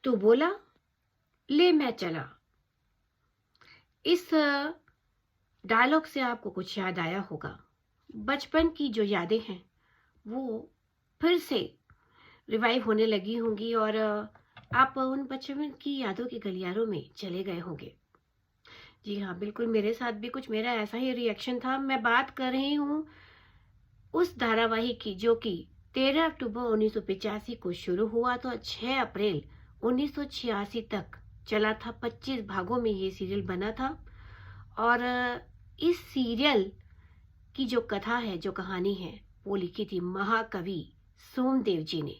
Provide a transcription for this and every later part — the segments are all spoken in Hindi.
तो बोला, ले मैं चला। इस डायलॉग से आपको कुछ याद आया होगा। बचपन की जो यादें हैं वो फिर से रिवाइव होने लगी होंगी और आप उन बचपन की यादों के गलियारों में चले गए होंगे। जी हाँ, बिल्कुल मेरे साथ भी कुछ मेरा ऐसा ही रिएक्शन था। मैं बात कर रही हूँ उस धारावाहिक की जो कि 13 अक्टूबर 1985 को शुरू हुआ तो 6 अप्रैल 1986 तक चला था। 25 भागों में ये सीरियल बना था और इस सीरियल की जो कथा है, जो कहानी है, वो लिखी थी महाकवि सोमदेव जी ने।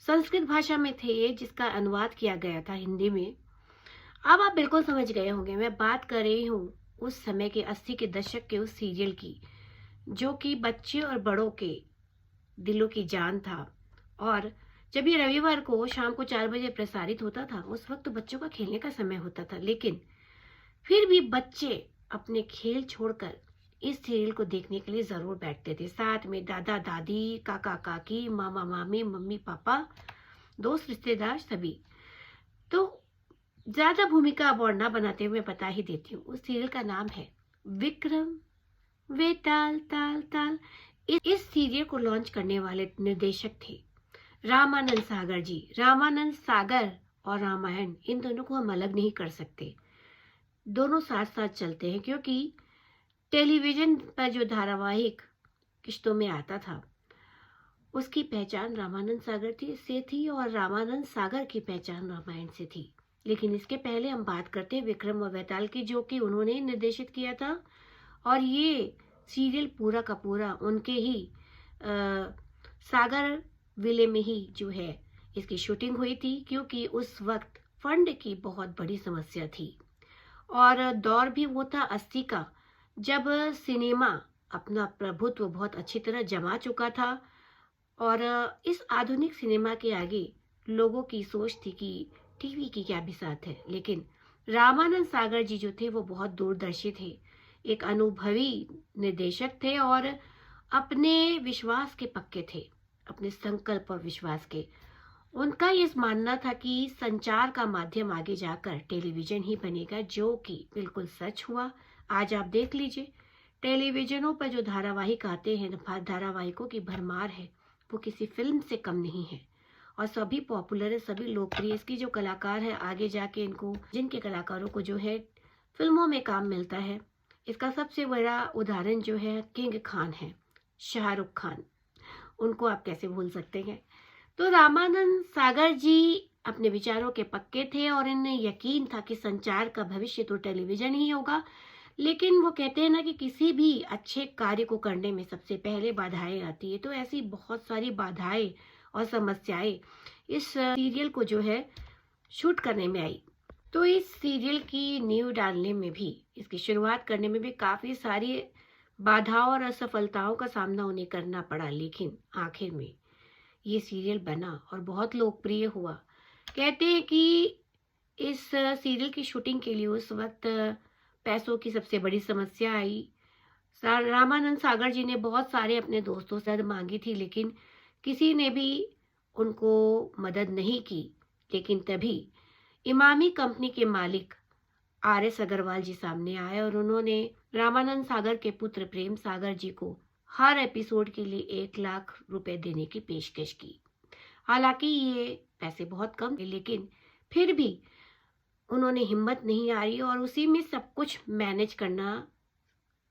संस्कृत भाषा में थे ये, जिसका अनुवाद किया गया था हिंदी में। अब आप बिल्कुल समझ गए होंगे, मैं बात कर रही हूँ उस समय के 80 के दशक के उस सीरियल की, जो कि बच्चे और बड़ों के दिलों की जान था। और जब ये रविवार को शाम को 4 बजे प्रसारित होता था, उस वक्त तो बच्चों का खेलने का समय होता था, लेकिन फिर भी बच्चे अपने खेल छोड़कर इस सीरियल को देखने के लिए जरूर बैठते थे। साथ में दादा दादी, काका काकी, मामा मामी, मम्मी पापा, दोस्त रिश्तेदार सभी। तो ज्यादा भूमिका अब और ना बनाते हुए बता ही देती हूँ, उस सीरियल का नाम है विक्रम वेताल ताल ताल। इस सीरियल को लॉन्च करने वाले निर्देशक थे रामानंद सागर जी। रामानंद सागर और रामायण, इन दोनों को हम अलग नहीं कर सकते, दोनों साथ साथ चलते हैं, क्योंकि टेलीविजन पर जो धारावाहिक किश्तों में आता था उसकी पहचान रामानंद सागर से थी और रामानंद सागर की पहचान रामायण से थी। लेकिन इसके पहले हम बात करते हैं विक्रम और वेताल की, जो कि उन्होंने निर्देशित किया था। और ये सीरियल पूरा का पूरा उनके ही सागर विले में ही जो है इसकी शूटिंग हुई थी, क्योंकि उस वक्त फंड की बहुत बड़ी समस्या थी और दौर भी वो था 80 का, जब सिनेमा अपना प्रभुत्व बहुत अच्छी तरह जमा चुका था। और इस आधुनिक सिनेमा के आगे लोगों की सोच थी कि टीवी की क्या बिसात है। लेकिन रामानंद सागर जी जो थे वो बहुत दूरदर्शी थे, एक अनुभवी निर्देशक थे और अपने विश्वास के पक्के थे, अपने संकल्प और विश्वास के। उनका ये मानना था कि संचार का माध्यम आगे जाकर टेलीविजन ही बनेगा, जो कि बिल्कुल सच हुआ। आज आप देख लीजिए, टेलीविजनों पर जो धारावाहिक आते हैं, धारावाहिकों की भरमार है, वो किसी फिल्म से कम नहीं है और सभी पॉपुलर है, सभी लोकप्रिय। इसकी जो कलाकार है आगे जाके इनको, जिनके कलाकारों को जो है फिल्मों में काम मिलता है, इसका सबसे बड़ा उदाहरण जो है किंग खान है, शाहरुख खान। उनको आप कैसे भूल सकते हैं। तो रामानंद सागर जी अपने विचारों के पक्के थे और इन्हें यकीन था कि संचार का भविष्य तो टेलीविजन ही होगा। लेकिन वो कहते हैं ना कि किसी भी अच्छे कार्य को करने में सबसे पहले बाधाएं आती है, तो ऐसी बहुत सारी बाधाएं और समस्याएं इस सीरियल को जो है शूट करने में आई। तो इस सीरियल की नींव डालने में भी, इसकी शुरुआत करने में भी काफी सारी बाधाओं और असफलताओं का सामना उन्हें करना पड़ा, लेकिन आखिर में ये सीरियल बना और बहुत लोकप्रिय हुआ। कहते हैं कि इस सीरियल की शूटिंग के लिए उस वक्त पैसों की सबसे बड़ी समस्या आई। रामानंद सागर जी ने बहुत सारे अपने दोस्तों से मदद मांगी थी, लेकिन किसी ने भी उनको मदद नहीं की। लेकिन तभी इमामी कंपनी के मालिक RS अग्रवाल जी सामने आए और उन्होंने रामानंद सागर के पुत्र प्रेम सागर जी को हर एपिसोड के लिए 1 लाख रुपए देने की पेशकश की। हालांकि ये पैसे बहुत कम थे, लेकिन फिर भी उन्होंने हिम्मत नहीं हारी और उसी में सब कुछ मैनेज करना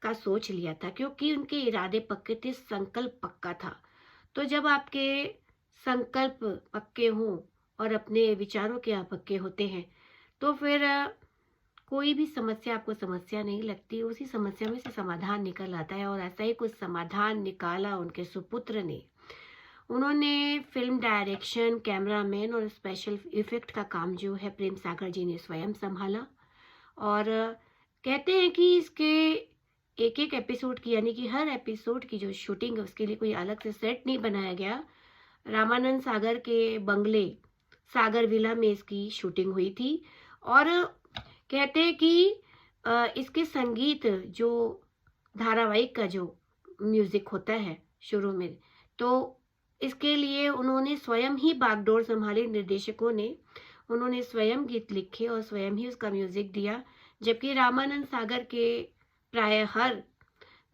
का सोच लिया था, क्योंकि उनके इरादे पक्के थे, संकल्प पक्का था। तो जब आपके संकल्प पक्के हों और अपने विचारों के आप पक्के होते हैं, तो फिर कोई भी समस्या आपको समस्या नहीं लगती, उसी समस्या में से समाधान निकल आता है। और ऐसा ही कुछ समाधान निकाला उनके सुपुत्र ने। उन्होंने फिल्म डायरेक्शन, कैमरामैन और स्पेशल इफेक्ट का काम जो है प्रेम सागर जी ने स्वयं संभाला। और कहते हैं कि इसके एक एक एपिसोड की, यानी कि हर एपिसोड की जो शूटिंग है उसके लिए कोई अलग से सेट नहीं बनाया गया। रामानंद सागर के बंगले सागर विला में इसकी शूटिंग हुई थी। और कहते हैं कि इसके संगीत, जो धारावाहिक का जो म्यूजिक होता है शुरू में, तो इसके लिए उन्होंने स्वयं ही बागडोर संभाली निर्देशकों ने। उन्होंने स्वयं गीत लिखे और स्वयं ही उसका म्यूजिक दिया, जबकि रामानंद सागर के प्राय हर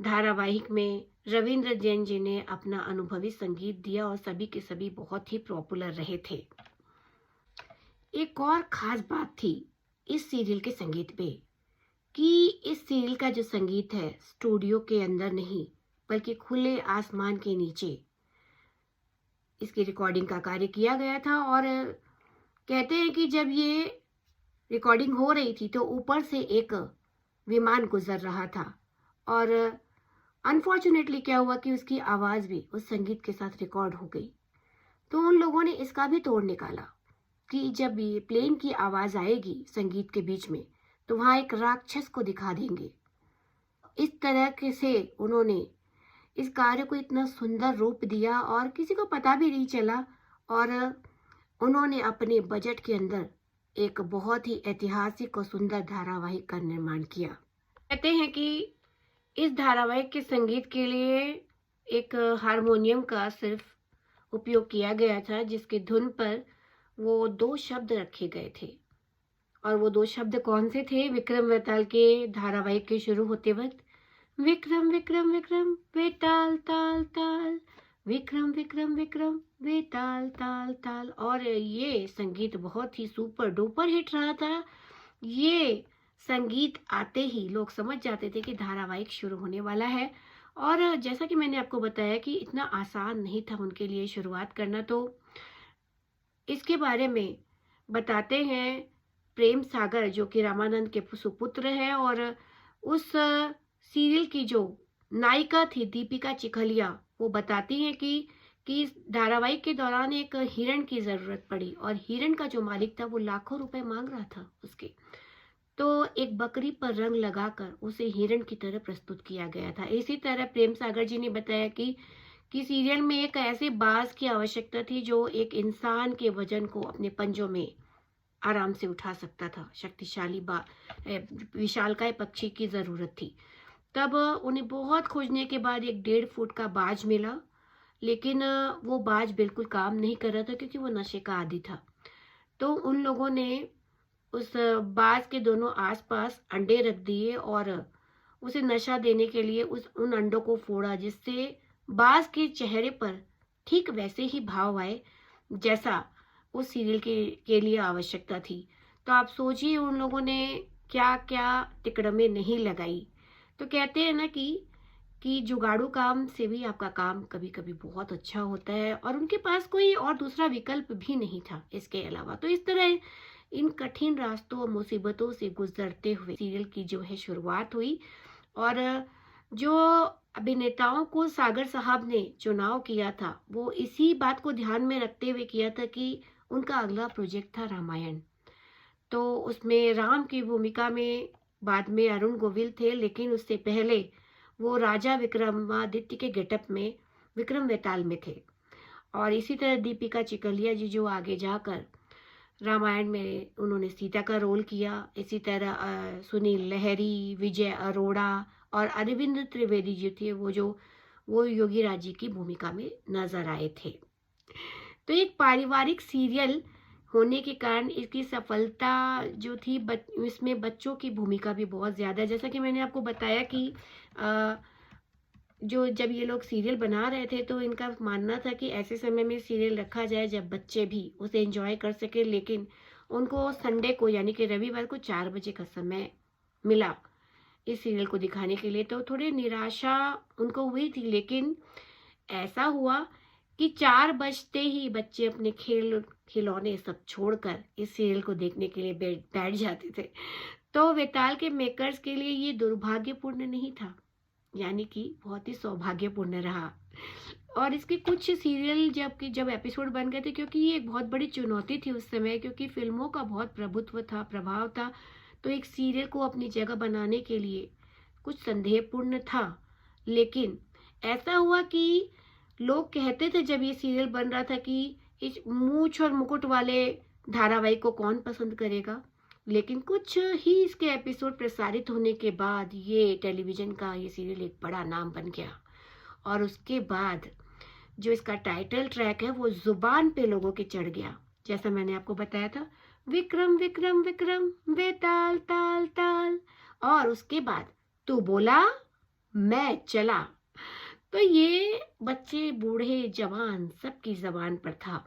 धारावाहिक में रविंद्र जैन जी ने अपना अनुभवी संगीत दिया और सभी के सभी बहुत ही पॉपुलर रहे थे। एक और खास बात थी इस सीरियल के संगीत पे कि इस सीरियल का जो संगीत है स्टूडियो के अंदर नहीं बल्कि खुले आसमान के नीचे इसकी रिकॉर्डिंग का कार्य किया गया था। और कहते हैं कि जब ये रिकॉर्डिंग हो रही थी तो ऊपर से एक विमान गुजर रहा था और अनफॉर्चुनेटली क्या हुआ कि उसकी आवाज़ भी उस संगीत के साथ रिकॉर्ड हो गई। तो उन लोगों ने इसका भी तोड़ निकाला कि जब ये प्लेन की आवाज़ आएगी संगीत के बीच में तो वहाँ एक राक्षस को दिखा देंगे। इस तरह के से उन्होंने इस कार्य को इतना सुंदर रूप दिया और किसी को पता भी नहीं चला और उन्होंने अपने बजट के अंदर एक बहुत ही ऐतिहासिक और सुंदर धारावाहिक का निर्माण किया। कहते हैं कि इस धारावाहिक के संगीत के लिए एक हारमोनियम का सिर्फ उपयोग किया गया था, जिसके धुन पर वो 2 शब्द रखे गए थे। और वो 2 शब्द कौन से थे? विक्रम वेताल के धारावाहिक के शुरू होते वक्त विक्रम विक्रम विक्रम वेताल ताल ताल, विक्रम विक्रम विक्रम वेताल ताल ताल। और ये संगीत बहुत ही सुपर डुपर हिट रहा था। ये संगीत आते ही लोग समझ जाते थे कि धारावाहिक शुरू होने वाला है। और जैसा कि मैंने आपको बताया कि इतना आसान नहीं था उनके लिए शुरुआत करना, तो इसके बारे में बताते हैं प्रेम सागर जो कि रामानंद के सुपुत्र हैं। और उस सीरियल की जो नायिका थी दीपिका चिखलिया, वो बताती हैं कि इस धारावाहिक के दौरान एक हिरण की ज़रूरत पड़ी और हिरण का जो मालिक था वो लाखों रुपए मांग रहा था उसके। तो एक बकरी पर रंग लगाकर उसे हिरण की तरह प्रस्तुत किया गया था। इसी तरह प्रेम सागर जी ने बताया कि सीरियल में एक ऐसे बाज की आवश्यकता थी जो एक इंसान के वजन को अपने पंजों में आराम से उठा सकता था। शक्तिशाली विशालकाय पक्षी की ज़रूरत थी। तब उन्हें बहुत खोजने के बाद एक 1.5 फुट का बाज मिला, लेकिन वो बाज बिल्कुल काम नहीं कर रहा था क्योंकि वो नशे का आदी था। तो उन लोगों ने उस बाज के दोनों आसपास अंडे रख दिए और उसे नशा देने के लिए उन अंडों को फोड़ा, जिससे बाज के चेहरे पर ठीक वैसे ही भाव आए जैसा उस सीरियल के लिए आवश्यकता थी। तो आप सोचिए उन लोगों ने क्या क्या तिकड़में नहीं लगाई। तो कहते हैं ना कि जुगाड़ू काम से भी आपका काम कभी कभी बहुत अच्छा होता है, और उनके पास कोई और दूसरा विकल्प भी नहीं था इसके अलावा। तो इस तरह इन कठिन रास्तों और मुसीबतों से गुजरते हुए सीरियल की जो है शुरुआत हुई। और जो अभिनेताओं को सागर साहब ने चुनाव किया था वो इसी बात को ध्यान में रखते हुए किया था कि उनका अगला प्रोजेक्ट था रामायण। तो उसमें राम की भूमिका में बाद में अरुण गोविल थे, लेकिन उससे पहले वो राजा विक्रमादित्य के गेटअप में विक्रम वेताल में थे। और इसी तरह दीपिका चिखलिया जी जो आगे जाकर रामायण में उन्होंने सीता का रोल किया। इसी तरह सुनील लहरी, विजय अरोड़ा और अरविंद त्रिवेदी जी थे वो योगी राज जी की भूमिका में नजर आए थे। तो एक पारिवारिक सीरियल होने के कारण इसकी सफलता जो थी इसमें बच्चों की भूमिका भी बहुत ज़्यादा है। जैसा कि मैंने आपको बताया कि जब ये लोग सीरियल बना रहे थे तो इनका मानना था कि ऐसे समय में सीरियल रखा जाए जब बच्चे भी उसे एंजॉय कर सके, लेकिन उनको संडे को यानी कि रविवार को 4 बजे का समय मिला इस सीरियल को दिखाने के लिए। तो थोड़ी निराशा उनको हुई थी, लेकिन ऐसा हुआ कि 4 बजते ही बच्चे अपने खिलौने सब छोड़कर इस सीरियल को देखने के लिए बैठ जाते थे। तो वेताल के मेकर्स के लिए ये दुर्भाग्यपूर्ण नहीं था, यानी कि बहुत ही सौभाग्यपूर्ण रहा। और इसके कुछ सीरियल जब एपिसोड बन गए थे, क्योंकि ये एक बहुत बड़ी चुनौती थी उस समय, क्योंकि फिल्मों का बहुत प्रभाव था, तो एक सीरियल को अपनी जगह बनाने के लिए कुछ संदेहपूर्ण था। लेकिन ऐसा हुआ कि लोग कहते थे जब ये सीरियल बन रहा था कि इस मूछ और मुकुट वाले धारावाहिक को कौन पसंद करेगा, लेकिन कुछ ही इसके एपिसोड प्रसारित होने के बाद ये टेलीविज़न का ये सीरियल एक बड़ा नाम बन गया। और उसके बाद जो इसका टाइटल ट्रैक है वो जुबान पे लोगों के चढ़ गया जैसा मैंने आपको बताया था, विक्रम विक्रम विक्रम बेताल ताल ताल, और उसके बाद तू बोला मैं चला। तो ये बच्चे बूढ़े जवान सबकी जबान पर था।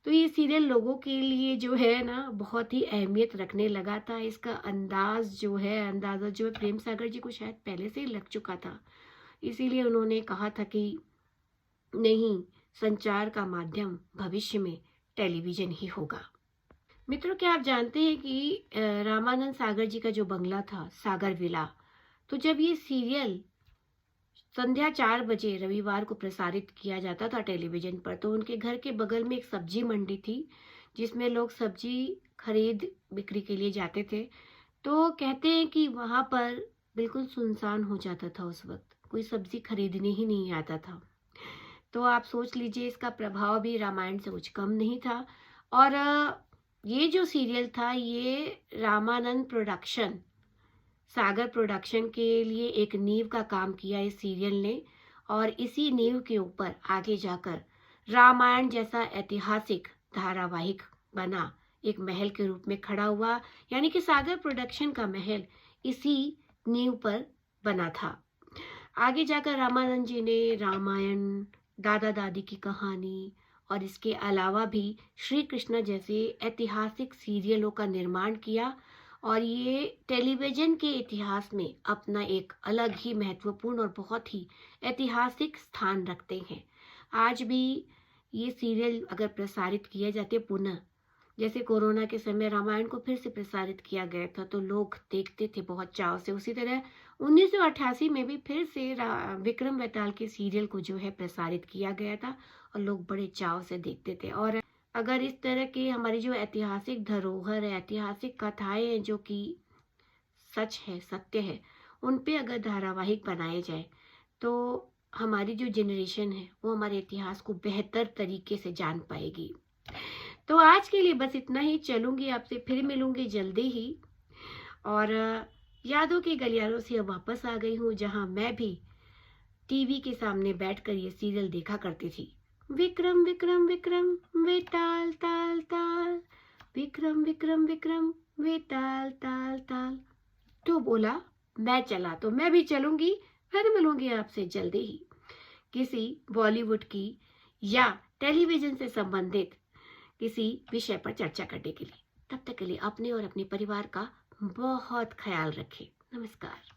तो ये सीरियल लोगों के लिए जो है ना बहुत ही अहमियत रखने लगा था। इसका अंदाज़ा जो है प्रेम सागर जी को शायद पहले से ही लग चुका था। इसीलिए उन्होंने कहा था कि नहीं, संचार का माध्यम भविष्य में टेलीविजन ही होगा। मित्रों, क्या आप जानते हैं कि रामानंद सागर जी का जो बंगला था सागर विला, तो जब ये सीरियल संध्या 4 बजे रविवार को प्रसारित किया जाता था टेलीविजन पर, तो उनके घर के बगल में एक सब्जी मंडी थी जिसमें लोग सब्जी खरीद बिक्री के लिए जाते थे। तो कहते हैं कि वहां पर बिल्कुल सुनसान हो जाता था। उस वक्त कोई सब्जी खरीदने ही नहीं आता था। तो आप सोच लीजिए, इसका प्रभाव भी रामायण से कुछ कम नहीं था। और ये जो सीरियल था ये रामानंद प्रोडक्शन, सागर प्रोडक्शन के लिए एक नींव का काम किया इस सीरियल ने, और इसी नींव के ऊपर आगे जाकर रामायण जैसा ऐतिहासिक धारावाहिक बना, एक महल के रूप में खड़ा हुआ। यानी कि सागर प्रोडक्शन का महल इसी नींव पर बना था। आगे जाकर रामानंद जी ने रामायण, दादा दादी की कहानी और इसके अलावा भी श्री कृष्ण जैसे ऐतिहासिक सीरियलों का निर्माण किया, और ये टेलीविजन के इतिहास में अपना एक अलग ही महत्वपूर्ण और बहुत ही ऐतिहासिक स्थान रखते हैं। आज भी ये सीरियल अगर प्रसारित किए जाते पुनः, जैसे कोरोना के समय रामायण को फिर से प्रसारित किया गया था तो लोग देखते थे बहुत चाव से, उसी तरह 1988 में भी फिर से विक्रम बेताल के सीरियल को जो है प्रसारित किया गया था और लोग बड़े चाव से देखते थे। और अगर इस तरह के हमारी जो ऐतिहासिक धरोहर है, ऐतिहासिक कथाएं हैं जो कि सच है, सत्य है, उन पे अगर धारावाहिक बनाए जाए तो हमारी जो जनरेशन है वो हमारे इतिहास को बेहतर तरीके से जान पाएगी। तो आज के लिए बस इतना ही। चलूंगी, आपसे फिर मिलूंगी जल्दी ही। और यादों के गलियारों से अब वापस आ गई हूँ, जहाँ मैं भी टीवी के सामने बैठकर ये सीरियल देखा करती थी। विक्रम विक्रम विक्रम वे ताल ताल ताल, विक्रम विक्रम विक्रम वे ताल ताल ताल, तो बोला मैं चला। तो मैं भी चलूंगी, फिर मिलूंगी आपसे जल्दी ही किसी बॉलीवुड की या टेलीविजन से संबंधित किसी विषय पर चर्चा करने के लिए। तब तक के लिए अपने और अपने परिवार का बहुत ख्याल रखें। नमस्कार।